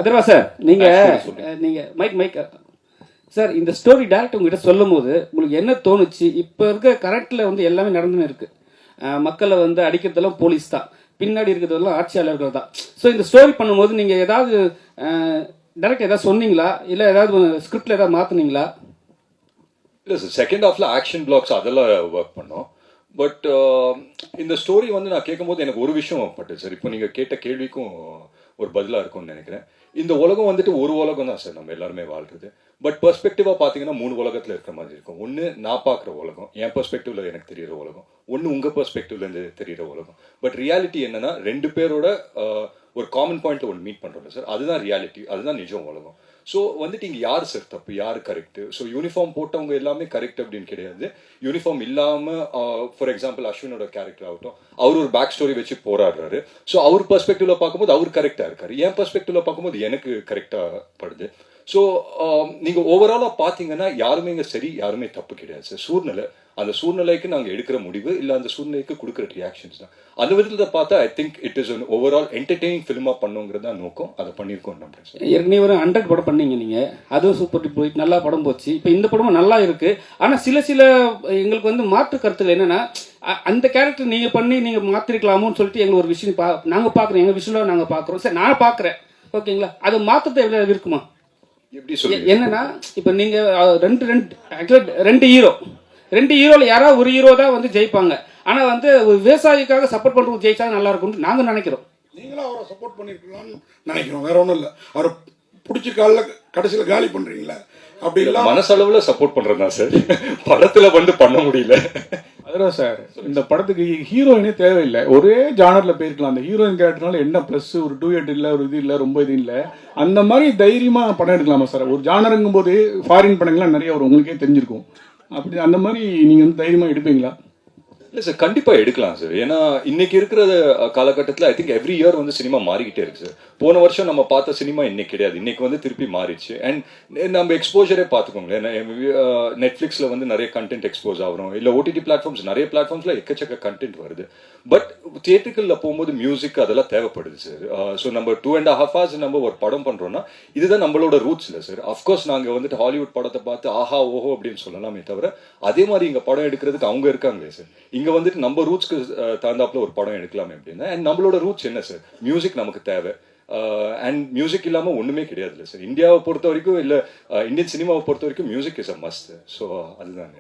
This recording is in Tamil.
அதர்வா சார் நீங்க மைக் சார், இந்த ஸ்டோரி டேரக்டர் உங்ககிட்ட சொல்லும் போது உங்களுக்கு என்ன தோணுச்சு? இப்போ இருக்க கரெக்ட்ல வந்து எல்லாமே நடந்துன்னு இருக்கு. மக்களை வந்து அடிக்கிறதெல்லாம் போலீஸ் தான், பின்னாடி இருக்கிறதெல்லாம் ஆட்சியாளர்கள் தான். ஸோ இந்த ஸ்டோரி பண்ணும்போது நீங்க ஏதாவது டேரக்டர் ஏதாவது சொன்னீங்களா, இல்லை ஏதாவது ஸ்கிரிப்ட்ல ஏதாவது மாத்துனீங்களா? இல்லை சார், செகண்ட் ஹாஃப்ல ஆக்ஷன் பிளாக்ஸ் அதெல்லாம் ஒர்க் பண்ணோம். பட் இந்த ஸ்டோரி வந்து நான் கேட்கும்போது எனக்கு ஒரு விஷயம் பட்டு சார், இப்போ நீங்கள் கேட்ட கேள்விக்கும் ஒரு பதிலாக இருக்கும்னு நினைக்கிறேன். இந்த உலகம் வந்துட்டு ஒரு உலகம் தான் சார், நம்ம எல்லாருமே வாழ்றது. பட் பெர்ஸ்பெக்டிவாக பார்த்தீங்கன்னா 3 உலகத்தில் இருக்கிற மாதிரி இருக்கும். ஒன்று நான் பார்க்குற உலகம், என் பெர்ஸ்பெக்டிவ்ல எனக்கு தெரிகிற உலகம். ஒன்று உங்கள் பெர்ஸ்பெக்டிவ்லேருந்து தெரிகிற உலகம். பட் ரியாலிட்டி என்னன்னா 2 பேரோட ஒரு காமன் பாயிண்ட்ல ஒன்று மீட் பண்ணுறோம் சார். அதுதான் ரியாலிட்டி, அதுதான் நிஜம் உலகம். ஸோ வந்துட்டு இங்கே யார் சார் தப்பு, யார் கரெக்டு? ஸோ யூனிஃபார்ம் போட்டவங்க எல்லாமே கரெக்ட் அப்படின்னு கிடையாது. யூனிஃபார்ம் இல்லாமல் ஃபார் எக்ஸாம்பிள் அஸ்வினோட கேரக்டர் ஆகட்டும், அவர் ஒரு பேக் ஸ்டோரி வச்சு போராடுறாரு. ஸோ அவர் பெர்ஸ்பெக்டிவ்ல பார்க்கும்போது அவர் கரெக்டாக இருக்காரு, என் பெர்ஸ்பெக்டிவ்ல பார்க்கும்போது எனக்கு கரெக்டாக படுது. ஸோ நீங்கள் ஓவராலாக பார்த்தீங்கன்னா யாருமே இங்கே சரி, யாருமே தப்பு கிடையாது சார். சூழ்நிலை, அந்த சூழ்நிலைக்கு நாங்கள் எடுக்கிற முடிவு இல்லை அந்த சூழ்நிலைக்கு கொடுக்குற ரியாக்ஷன்ஸ் தான். அந்த விதத்தில் பார்த்தா I think it is overall entertaining ஃபிலிமாக பண்ணுங்கிறது தான் நோக்கம். அதை பண்ணியிருக்கோம் நம்புறேன் சார். ஏற்கனவே ஒரு 100 படம் பண்ணீங்க நீங்க, அதுவும் சூப்பர் போயிட்டு நல்லா படம் போச்சு. இப்போ இந்த படமும் நல்லா இருக்கு. ஆனால் சில எங்களுக்கு வந்து மாற்று கருத்துக்கள் என்னன்னா, அந்த கேரக்டர் நீங்க பண்ணி நீங்க மாத்திருக்கலாமோன்னு சொல்லிட்டு எங்களுக்கு ஒரு விஷயம் நாங்க பாக்குறோம், எங்க விஷயம் நாங்க பாக்குறோம். சரி, நான் பாக்குறேன், ஓகேங்களா? அது மாற்றத்தை எவ்வளவு இருக்குமா? எப்படி சொல்லி என்னன்னா, இப்ப நீங்க ரெண்டு ஹீரோல யாராவது ஒரு ஹீரோ தான் வந்து ஜெயிப்பாங்க. ஆனா வந்து ஒரு விவசாயிக்காக சப்போர்ட் பண்றவங்க ஜெயிச்சா நல்லா இருக்கும்னு நாங்க நினைக்கிறோம். நீங்களும் அவரை சப்போர்ட் பண்ணிருக்கலாம்னு நினைக்கிறோம், வேற ஒன்றும் இல்லை. அவரை பிடிச்சி கடைசியில் காலி பண்றீங்களா? அப்படி இல்லை, மனசளவுல சப்போர்ட் பண்றதா சார், படத்துல வந்து பண்ண முடியல. அதான் சார், இந்த படத்துக்கு ஹீரோயினே தேவையில்லை, ஒரே ஜானர்ல போயிருக்கலாம். அந்த ஹீரோயின் கேரக்டர்னால என்ன ப்ளஸ், ஒரு 2 இல்லை, ஒரு இது இல்லை, ரொம்ப இது இல்லை, அந்த மாதிரி தைரியமா படம் எடுக்கலாமா சார்? ஒரு ஜானருங்கும் போது ஃபாரின் படங்கள்லாம் நிறைய வரும், உங்களுக்கே தெரிஞ்சிருக்கும். அப்படி அந்த மாதிரி நீங்க வந்து தைரியமா எடுப்பீங்களா? இல்லை சார், கண்டிப்பாக எடுக்கலாம் சார். ஏன்னா இன்னைக்கு இருக்கிற காலகட்டத்தில் ஐ திங்க் எவ்ரி இயர் வந்து சினிமா மாறிக்கிட்டே இருக்கு சார். போன வருஷம் நம்ம பார்த்த சினிமா இன்னைக்கு கிடையாது, இன்னைக்கு வந்து திருப்பி மாறிடுச்சு. அண்ட் நம்ம எக்ஸ்போஜரே பார்த்துக்கோங்களேன், நெட்ஃப்ளிக்ஸில் வந்து நிறைய கண்டென்ட் எக்ஸ்போஸ் ஆகிறோம், இல்லை ஓடிடி பிளாட்ஃபார்ம்ஸ், நிறைய பிளாட்ஃபார்ம்ஸில் எக்கச்சக்க கண்டென்ட் வருது. பட் தியேட்டர்களில் போகும்போது மியூசிக் அதெல்லாம் தேவைப்படுது சார். ஸோ நம்ம 2.5 hours நம்ம ஒரு படம் பண்ணுறோம்னா இதுதான் நம்மளோட ரூட்ஸ் இல்லை சார். அஃப்கோர்ஸ் நாங்கள் வந்துட்டு ஹாலிவுட் படத்தை பார்த்து ஆஹா ஓஹோ அப்படின்னு சொல்லலாமே தவிர, அதே மாதிரி இங்கே படம் எடுக்கிறதுக்கு அவங்க இருக்காங்களே சார். இங்கே வந்துட்டு நம்ம ரூட்ஸ்க்கு தகுந்தாப்புல ஒரு படம் எடுக்கலாமே அப்படின்னா, அண்ட் நம்மளோட ரூட்ஸ் என்ன சார்? மியூசிக் நமக்கு தேவை. அண்ட் மியூசிக் இல்லாமல் ஒன்றுமே கிடையாது இல்லை சார். இந்தியாவை பொறுத்த வரைக்கும், இல்லை இந்தியன் சினிமாவை பொறுத்த வரைக்கும் music is a must. So அதுதாங்க.